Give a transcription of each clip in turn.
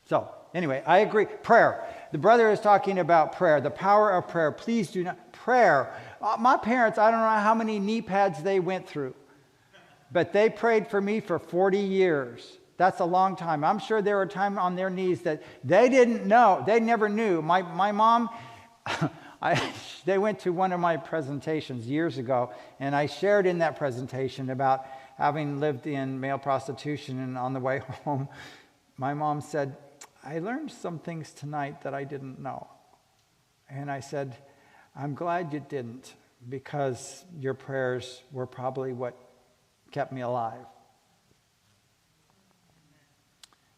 So, anyway, I agree. Prayer. The brother is talking about prayer, the power of prayer. Please do not. Prayer. My parents, I don't know how many knee pads they went through, but they prayed for me for 40 years. That's a long time. I'm sure there were times on their knees that they didn't know. They never knew. My mom, they went to one of my presentations years ago, and I shared in that presentation about having lived in male prostitution, and on the way home, my mom said, I learned some things tonight that I didn't know. And I said, I'm glad you didn't, because your prayers were probably what kept me alive.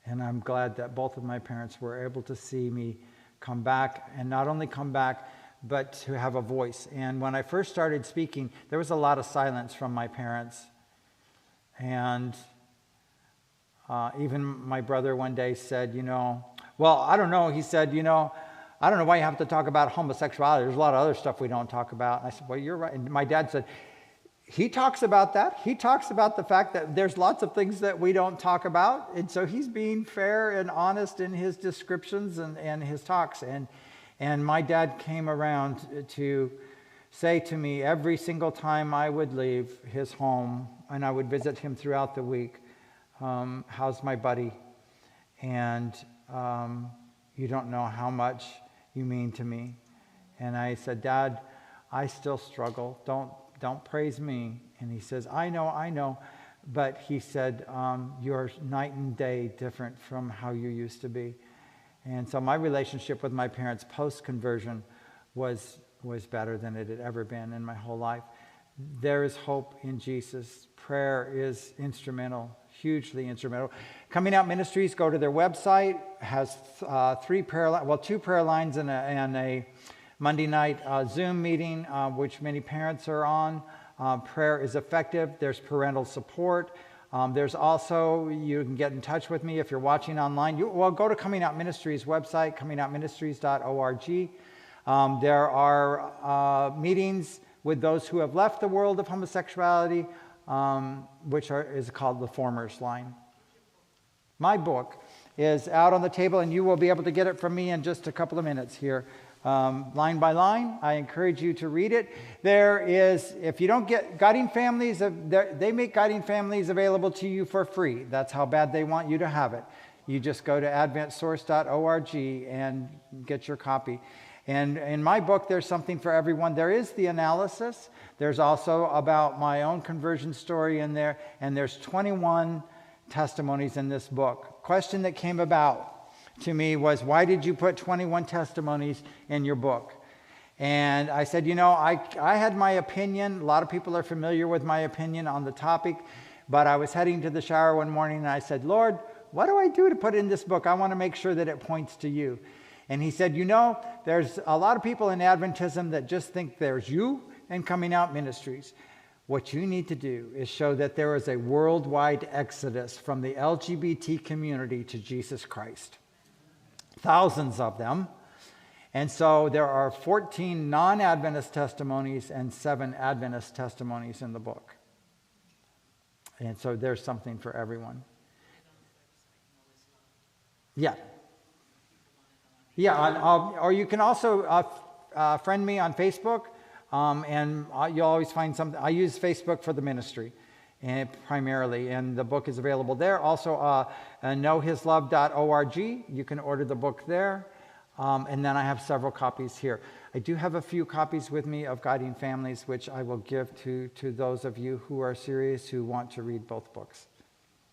And I'm glad that both of my parents were able to see me come back, and not only come back, but to have a voice. And when I first started speaking, there was a lot of silence from my parents. And even my brother one day said, well, I don't know. He said, I don't know why you have to talk about homosexuality. There's a lot of other stuff we don't talk about. And I said, well, you're right. And my dad said, he talks about that. He talks about the fact that there's lots of things that we don't talk about. And so he's being fair and honest in his descriptions and his talks. And my dad came around to say to me every single time I would leave his home, and I would visit him throughout the week, how's my buddy? And you don't know how much you mean to me. And I said, Dad, I still struggle. Don't praise me. And he says, I know. But he said, you're night and day different from how you used to be. And so my relationship with my parents post-conversion was better than it had ever been in my whole life. There is hope in Jesus. Prayer is instrumental, hugely instrumental. Coming Out Ministries, go to their website, has two prayer lines and a Monday night Zoom meeting, which many parents are on. Prayer is effective. There's parental support. There's also, you can get in touch with me if you're watching online. Go to Coming Out Ministries website, comingoutministries.org. There are meetings with those who have left the world of homosexuality, which is called the Formers Line. My book is out on the table, and you will be able to get it from me in just a couple of minutes here. Line by line, I encourage you to read it. There is, if you don't get Guiding Families, they make Guiding Families available to you for free. That's how bad they want you to have it. You just go to adventsource.org and get your copy. And in my book, there's something for everyone. There is the analysis. There's also about my own conversion story in there. And there's 21 testimonies in this book. Question that came about to me was, why did you put 21 testimonies in your book? And I said, I had my opinion. A lot of people are familiar with my opinion on the topic. But I was heading to the shower one morning and I said, Lord, what do I do to put in this book? I want to make sure that it points to you. And he said, there's a lot of people in Adventism that just think there's you and Coming Out Ministries. What you need to do is show that there is a worldwide exodus from the LGBT community to Jesus Christ. Thousands of them. And so there are 14 non-Adventist testimonies and 7 Adventist testimonies in the book. And so there's something for everyone. Yeah. Or you can also friend me on Facebook, and you'll always find something. I use Facebook for the ministry, primarily, and the book is available there. Also, knowhislove.org, you can order the book there, and then I have several copies here. I do have a few copies with me of Guiding Families, which I will give to those of you who are serious, who want to read both books.